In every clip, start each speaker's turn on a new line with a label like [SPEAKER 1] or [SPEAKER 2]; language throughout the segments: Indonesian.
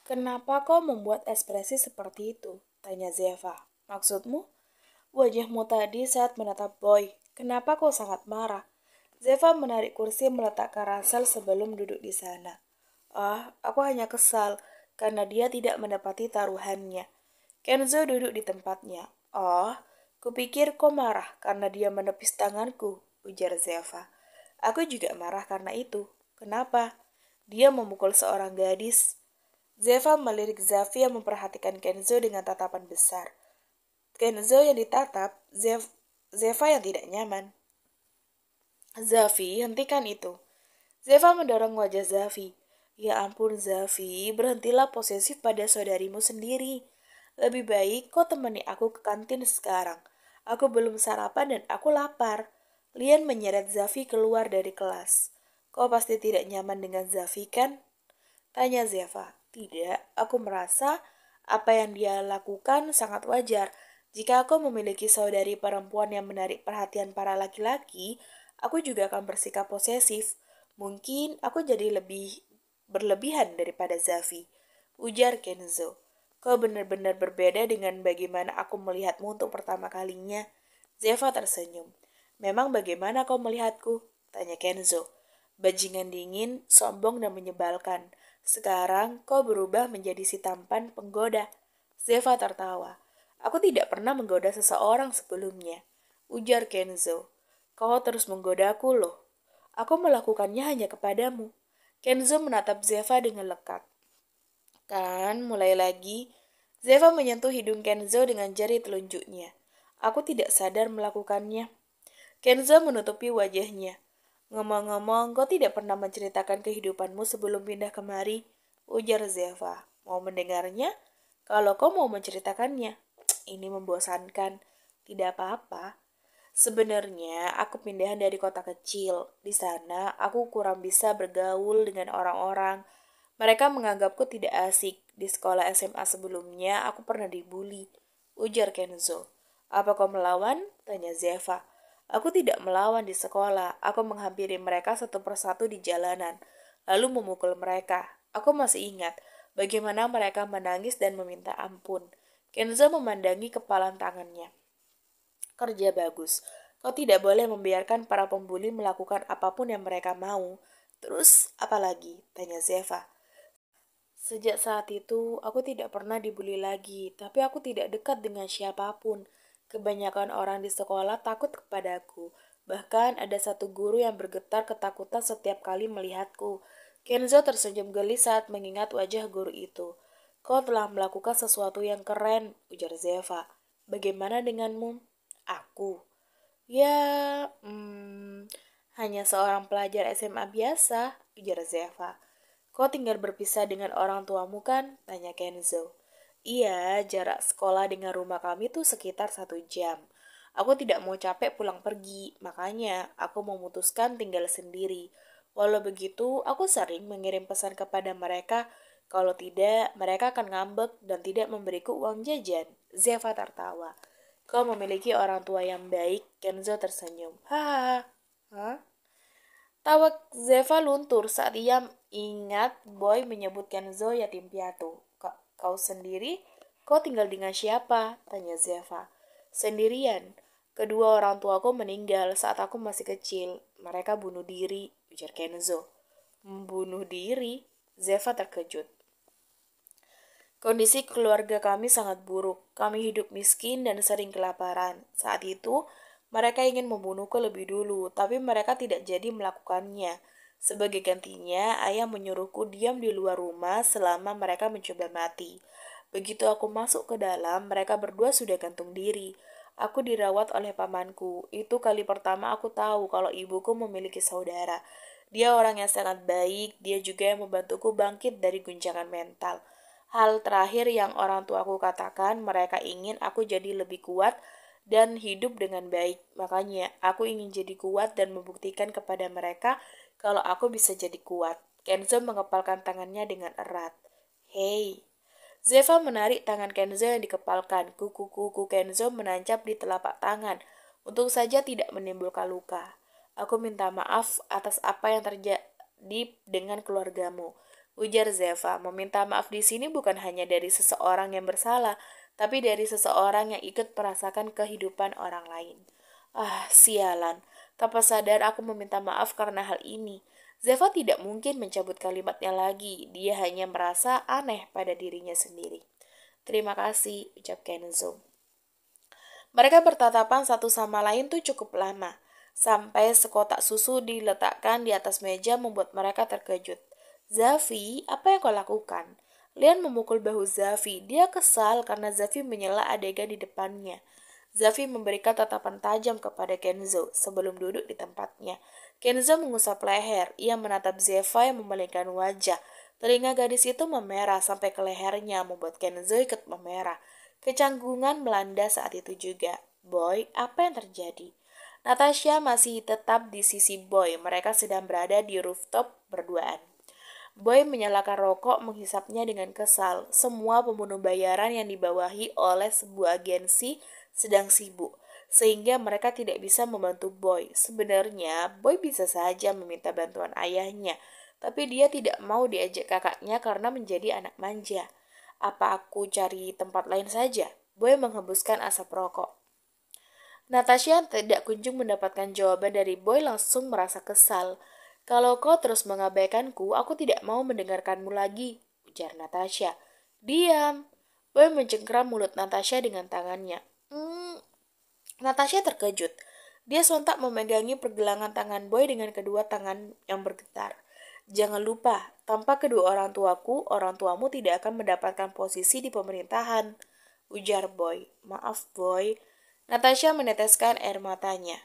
[SPEAKER 1] Kenapa kau membuat ekspresi seperti itu? Tanya Zeva. Maksudmu? Wajahmu tadi saat menatap Boy. Kenapa kau sangat marah? Zeva menarik kursi meletakkan Russell sebelum duduk di sana. Aku hanya kesal karena dia tidak mendapati taruhannya. Kenzo duduk di tempatnya. Kupikir kau marah karena dia menepis tanganku, ujar Zeva. Aku juga marah karena itu. Kenapa? Dia memukul seorang gadis. Zeva melirik Zafi yang memperhatikan Kenzo dengan tatapan besar. Kenzo yang ditatap, Zeva yang tidak nyaman. Zafi, hentikan itu. Zeva mendorong wajah Zafi. Ya ampun Zafi, berhentilah posesif pada saudarimu sendiri. Lebih baik kau temani aku ke kantin sekarang. Aku belum sarapan dan aku lapar. Lian menyeret Zafi keluar dari kelas. Kau pasti tidak nyaman dengan Zafi kan? Tanya Zeva. Tidak, aku merasa apa yang dia lakukan sangat wajar. Jika aku memiliki saudari perempuan yang menarik perhatian para laki-laki, aku juga akan bersikap posesif. Mungkin aku jadi lebih berlebihan daripada Zafi. Ujar Kenzo. Kau benar-benar berbeda dengan bagaimana aku melihatmu untuk pertama kalinya. Zeva tersenyum. Memang bagaimana kau melihatku? Tanya Kenzo. Bajingan dingin, sombong dan menyebalkan. Sekarang kau berubah menjadi si tampan penggoda. Zeva tertawa. Aku tidak pernah menggoda seseorang sebelumnya. Ujar Kenzo. Kau terus menggodaku loh. Aku melakukannya hanya kepadamu. Kenzo menatap Zeva dengan lekat. Kan, mulai lagi. Zeva menyentuh hidung Kenzo dengan jari telunjuknya. Aku tidak sadar melakukannya. Kenzo menutupi wajahnya. Ngomong-ngomong, kau tidak pernah menceritakan kehidupanmu sebelum pindah kemari, ujar Zeva. Mau mendengarnya? Kalau kau mau menceritakannya. Ini membosankan. Tidak apa-apa. Sebenarnya aku pindahan dari kota kecil. Di sana aku kurang bisa bergaul dengan orang-orang. Mereka menganggapku tidak asik. Di sekolah SMA sebelumnya aku pernah dibully, ujar Kenzo. Apa kau melawan? Tanya Zeva. Aku tidak melawan di sekolah. Aku menghampiri mereka satu persatu di jalanan, lalu memukul mereka. Aku masih ingat bagaimana mereka menangis dan meminta ampun. Kenzo memandangi kepalan tangannya. Kerja bagus. Kau tidak boleh membiarkan para pembuli melakukan apapun yang mereka mau. Terus, apa lagi? Tanya Zeva. Sejak saat itu, aku tidak pernah dibully lagi, tapi aku tidak dekat dengan siapapun. Kebanyakan orang di sekolah takut kepadaku. Bahkan ada satu guru yang bergetar ketakutan setiap kali melihatku. Kenzo tersenyum geli saat mengingat wajah guru itu. Kau telah melakukan sesuatu yang keren, ujar Zeva. Bagaimana denganmu? Aku. Ya, hanya seorang pelajar SMA biasa, ujar Zeva. Kau tinggal berpisah dengan orang tuamu kan? Tanya Kenzo. Iya, jarak sekolah dengan rumah kami tuh sekitar 1 jam. Aku tidak mau capek pulang pergi, makanya aku memutuskan tinggal sendiri. Walau begitu, aku sering mengirim pesan kepada mereka. Kalau tidak, mereka akan ngambek dan tidak memberiku uang jajan. Zeva tertawa. Kau memiliki orang tua yang baik, Kenzo tersenyum. Hahaha. Hah? Tawa Zeva luntur saat ia ingat Boy menyebut Kenzo yatim piatu. Kau sendiri? Kau tinggal dengan siapa? Tanya Zeva. Sendirian. Kedua orang tuaku meninggal saat aku masih kecil. Mereka bunuh diri, ujar Kenzo. Bunuh diri? Zeva terkejut. Kondisi keluarga kami sangat buruk. Kami hidup miskin dan sering kelaparan. Saat itu, mereka ingin membunuhku lebih dulu, tapi mereka tidak jadi melakukannya. Sebagai gantinya, ayah menyuruhku diam di luar rumah selama mereka mencoba mati. Begitu aku masuk ke dalam, mereka berdua sudah gantung diri. Aku dirawat oleh pamanku. Itu kali pertama aku tahu kalau ibuku memiliki saudara. Dia orang yang sangat baik, dia juga yang membantuku bangkit dari guncangan mental. Hal terakhir yang orang tuaku katakan, mereka ingin aku jadi lebih kuat dan hidup dengan baik. Makanya aku ingin jadi kuat dan membuktikan kepada mereka kalau aku bisa jadi kuat. Kenzo mengepalkan tangannya dengan erat. Hei. Zeva menarik tangan Kenzo yang dikepalkan. Kuku-kuku Kenzo menancap di telapak tangan. Untuk saja tidak menimbulkan luka. Aku minta maaf atas apa yang terjadi dengan keluargamu. Ujar Zeva, meminta maaf di sini bukan hanya dari seseorang yang bersalah, tapi dari seseorang yang ikut merasakan kehidupan orang lain. Ah, sialan. Tanpa sadar aku meminta maaf karena hal ini. Zeva tidak mungkin mencabut kalimatnya lagi. Dia hanya merasa aneh pada dirinya sendiri. Terima kasih, ucap Kenzo. Mereka bertatapan satu sama lain tuh cukup lama. Sampai sekotak susu diletakkan di atas meja membuat mereka terkejut. Zafi, apa yang kau lakukan? Lian memukul bahu Zafi. Dia kesal karena Zafi menyela adegan di depannya. Zafi memberikan tatapan tajam kepada Kenzo sebelum duduk di tempatnya. Kenzo mengusap leher. Ia menatap Zeva yang memalingkan wajah. Telinga gadis itu memerah sampai ke lehernya membuat Kenzo ikut memerah. Kecanggungan melanda saat itu juga. Boy, apa yang terjadi? Natasha masih tetap di sisi Boy. Mereka sedang berada di rooftop berduaan. Boy menyalakan rokok menghisapnya dengan kesal. Semua pembunuh bayaran yang dibawahi oleh sebuah agensi sedang sibuk, sehingga mereka tidak bisa membantu Boy. Sebenarnya, Boy bisa saja meminta bantuan ayahnya, tapi dia tidak mau diajak kakaknya karena menjadi anak manja. Apa aku cari tempat lain saja? Boy menghembuskan asap rokok. Natasha tidak kunjung mendapatkan jawaban dari Boy langsung merasa kesal. Kalau kau terus mengabaikanku, aku tidak mau mendengarkanmu lagi, ujar Natasha. Diam. Boy mencengkeram mulut Natasha dengan tangannya. Natasha terkejut. Dia sontak memegangi pergelangan tangan Boy dengan kedua tangan yang bergetar. Jangan lupa, tanpa kedua orang tuaku, orang tuamu tidak akan mendapatkan posisi di pemerintahan, ujar Boy. Maaf, Boy. Natasha meneteskan air matanya.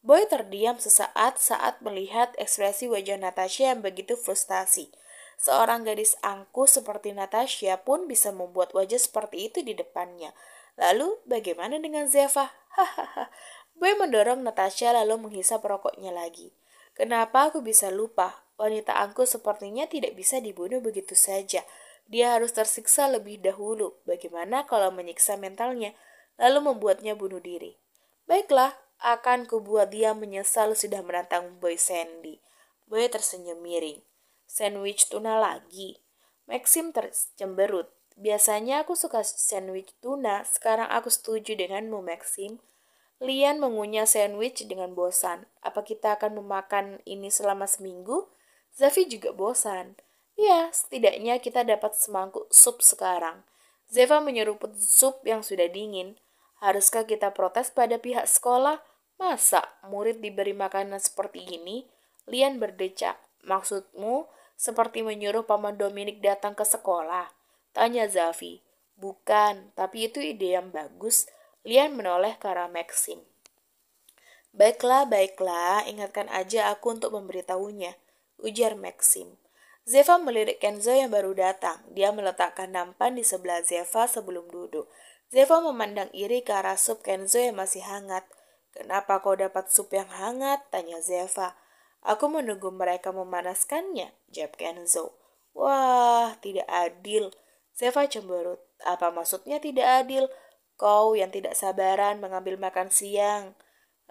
[SPEAKER 1] Boy terdiam sesaat saat melihat ekspresi wajah Natasha yang begitu frustasi. Seorang gadis angkuh seperti Natasha pun bisa membuat wajah seperti itu di depannya. Lalu, bagaimana dengan Zeva? Hahaha. Boy mendorong Natasha lalu menghisap rokoknya lagi. Kenapa aku bisa lupa? Wanita angkuh sepertinya tidak bisa dibunuh begitu saja. Dia harus tersiksa lebih dahulu. Bagaimana kalau menyiksa mentalnya, lalu membuatnya bunuh diri? Baiklah, akan kubuat dia menyesal sudah menantang Boy Sandy. Boy tersenyum miring. Sandwich tuna lagi. Maxim tercemberut. Biasanya aku suka sandwich tuna, sekarang aku setuju denganmu, Maxim. Lian mengunyah sandwich dengan bosan. Apa kita akan memakan ini selama seminggu? Zafi juga bosan. Ya, setidaknya kita dapat semangkuk sup sekarang. Zeva menyeruput sup yang sudah dingin. Haruskah kita protes pada pihak sekolah? Masa murid diberi makanan seperti ini? Lian berdecak. Maksudmu seperti menyuruh Paman Dominik datang ke sekolah? Tanya Zafi. Bukan, tapi itu ide yang bagus. Lian menoleh ke arah Maxim. Baiklah, baiklah, ingatkan aja aku untuk memberitahunya, ujar Maxim. Zeva melirik Kenzo yang baru datang. Dia meletakkan nampan di sebelah Zeva sebelum duduk. Zeva memandang iri ke arah sup Kenzo yang masih hangat. Kenapa kau dapat sup yang hangat? Tanya Zeva. Aku menunggu mereka memanaskannya, jawab Kenzo. Wah, tidak adil. Zeva cemberut. Apa maksudnya tidak adil? Kau yang tidak sabaran mengambil makan siang.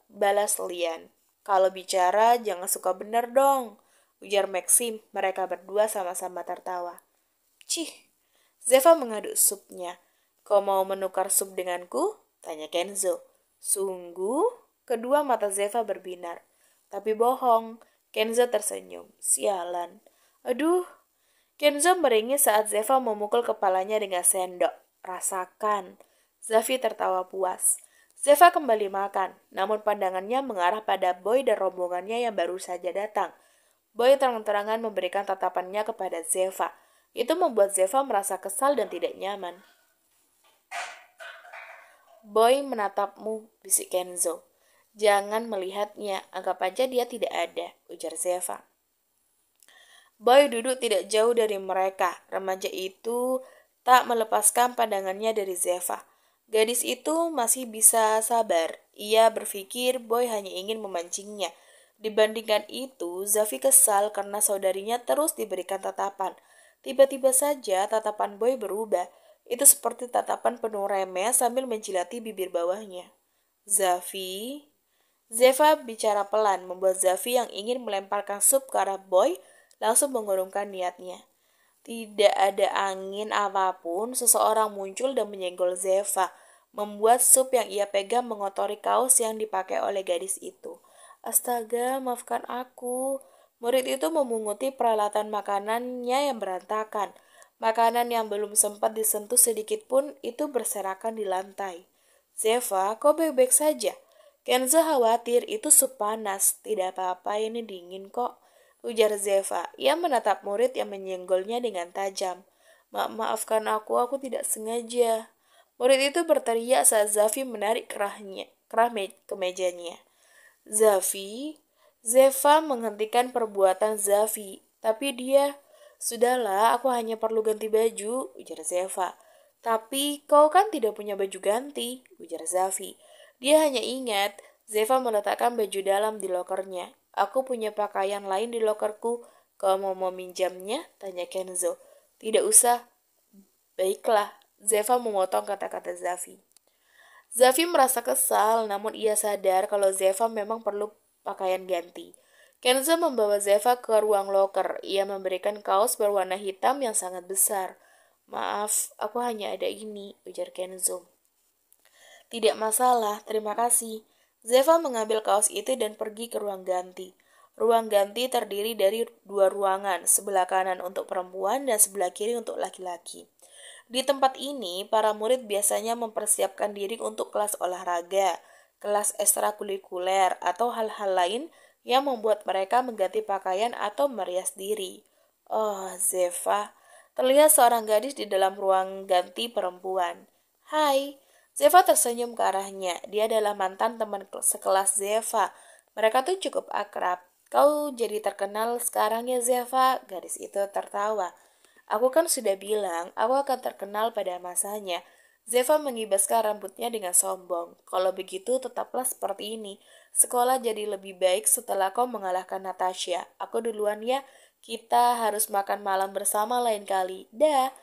[SPEAKER 1] Balas Lian. Kalau bicara jangan suka benar dong. Ujar Maxim. Mereka berdua sama-sama tertawa. Cih. Zeva mengaduk supnya. Kau mau menukar sup denganku? Tanya Kenzo. Sungguh? Kedua mata Zeva berbinar. Tapi bohong. Kenzo tersenyum. Sialan. Aduh. Kenzo meringis saat Zeva memukul kepalanya dengan sendok. Rasakan. Zafi tertawa puas. Zeva kembali makan, namun pandangannya mengarah pada Boy dan rombongannya yang baru saja datang. Boy terang-terangan memberikan tatapannya kepada Zeva. Itu membuat Zeva merasa kesal dan tidak nyaman. Boy menatapmu, bisik Kenzo. Jangan melihatnya, anggap aja dia tidak ada, ujar Zeva. Boy duduk tidak jauh dari mereka. Remaja itu tak melepaskan pandangannya dari Zeva. Gadis itu masih bisa sabar. Ia berpikir Boy hanya ingin memancingnya. Dibandingkan itu, Zafi kesal karena saudarinya terus diberikan tatapan. Tiba-tiba saja tatapan Boy berubah. Itu seperti tatapan penuh remeh sambil menjilati bibir bawahnya. Zafi? Zeva bicara pelan membuat Zafi yang ingin melemparkan sup ke arah Boy langsung mengurungkan niatnya. Tidak ada angin apapun, seseorang muncul dan menyenggol Zeva, membuat sup yang ia pegang mengotori kaos yang dipakai oleh gadis itu. Astaga, maafkan aku. Murid itu memunguti peralatan makanannya yang berantakan. Makanan yang belum sempat disentuh sedikit pun itu berserakan di lantai. Zeva, kau baik-baik saja? Kenzo khawatir itu sup panas. Tidak apa-apa, ini dingin kok, ujar Zeva. Ia menatap murid yang menyenggolnya dengan tajam. Maafkan aku tidak sengaja. Murid itu berteriak saat Zafi menarik kemejanya. Zafi? Zeva menghentikan perbuatan Zafi, tapi dia, sudahlah, aku hanya perlu ganti baju, ujar Zeva. Tapi kau kan tidak punya baju ganti, ujar Zafi. Dia hanya ingat, Zeva meletakkan baju dalam di lokernya. Aku punya pakaian lain di lokerku, kau mau meminjamnya? Tanya Kenzo. Tidak usah. Baiklah, Zeva memotong kata-kata Zafi. Zafi merasa kesal, namun ia sadar kalau Zeva memang perlu pakaian ganti. Kenzo membawa Zeva ke ruang loker. Ia memberikan kaos berwarna hitam yang sangat besar. Maaf, aku hanya ada ini, ujar Kenzo. Tidak masalah, terima kasih. Zeva mengambil kaos itu dan pergi ke ruang ganti. Ruang ganti terdiri dari 2 ruangan, sebelah kanan untuk perempuan dan sebelah kiri untuk laki-laki. Di tempat ini, para murid biasanya mempersiapkan diri untuk kelas olahraga, kelas ekstrakurikuler, atau hal-hal lain yang membuat mereka mengganti pakaian atau merias diri. Oh, Zeva. Terlihat seorang gadis di dalam ruang ganti perempuan. Hai. Zeva tersenyum ke arahnya. Dia adalah mantan teman sekelas Zeva. Mereka tuh cukup akrab. Kau jadi terkenal sekarang ya, Zeva? Gadis itu tertawa. Aku kan sudah bilang, aku akan terkenal pada masanya. Zeva mengibaskan rambutnya dengan sombong. Kalau begitu, tetaplah seperti ini. Sekolah jadi lebih baik setelah kau mengalahkan Natasha. Aku duluan ya. Kita harus makan malam bersama lain kali. Dah.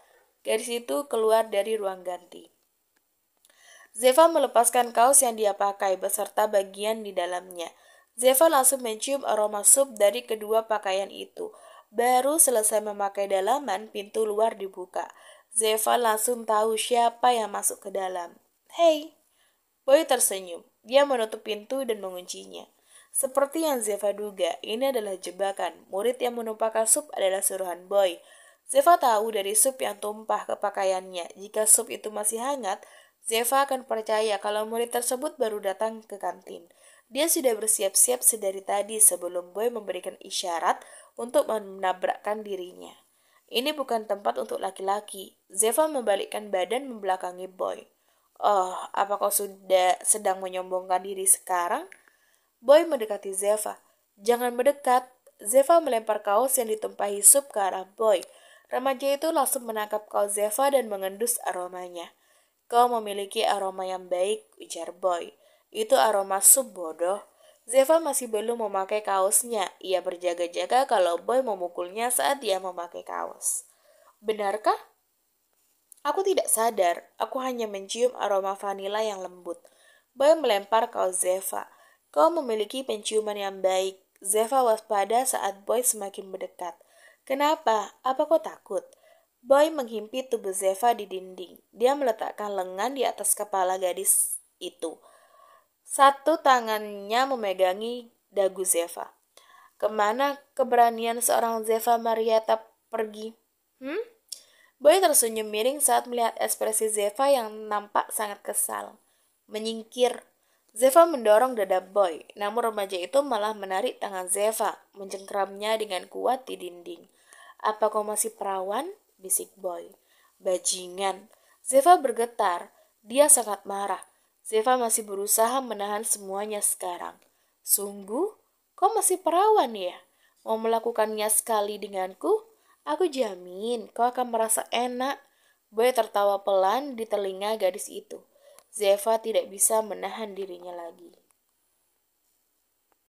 [SPEAKER 1] Gadis itu keluar dari ruang ganti. Zeva melepaskan kaos yang dia pakai beserta bagian di dalamnya. Zeva langsung mencium aroma sup dari kedua pakaian itu. Baru selesai memakai dalaman, pintu luar dibuka. Zeva langsung tahu siapa yang masuk ke dalam. Hei, Boy tersenyum. Dia menutup pintu dan menguncinya. Seperti yang Zeva duga, ini adalah jebakan. Murid yang menumpahkan sup adalah suruhan Boy. Zeva tahu dari sup yang tumpah ke pakaiannya. Jika sup itu masih hangat, Zeva akan percaya kalau murid tersebut baru datang ke kantin. Dia sudah bersiap-siap sedari tadi sebelum Boy memberikan isyarat untuk menabrakkan dirinya. Ini bukan tempat untuk laki-laki. Zeva membalikkan badan membelakangi Boy. Oh, apa kau sudah sedang menyombongkan diri sekarang? Boy mendekati Zeva. Jangan mendekat. Zeva melempar kaos yang ditumpahi sup ke arah Boy. Remaja itu langsung menangkap kaos Zeva dan mengendus aromanya. Kau memiliki aroma yang baik, ujar Boy. Itu aroma sup, bodoh. Zeva masih belum memakai kaosnya. Ia berjaga-jaga kalau Boy memukulnya saat dia memakai kaos. Benarkah? Aku tidak sadar. Aku hanya mencium aroma vanila yang lembut. Boy melempar kaos Zeva. Kau memiliki penciuman yang baik. Zeva waspada saat Boy semakin mendekat. Kenapa? Apa kau takut? Boy menghimpit tubuh Zeva di dinding. Dia meletakkan lengan di atas kepala gadis itu. Satu tangannya memegangi dagu Zeva. Kemana keberanian seorang Zeva Marietta pergi? Boy tersenyum miring saat melihat ekspresi Zeva yang nampak sangat kesal. Menyingkir. Zeva mendorong dada Boy, namun remaja itu malah menarik tangan Zeva, mencengkramnya dengan kuat di dinding. Apa kau masih perawan? Bisik Boy. Bajingan. Zeva bergetar. Dia sangat marah. Zeva masih berusaha menahan semuanya sekarang. Sungguh? Kau masih perawan ya? Mau melakukannya sekali denganku? Aku jamin kau akan merasa enak. Boy tertawa pelan di telinga gadis itu. Zeva tidak bisa menahan dirinya lagi.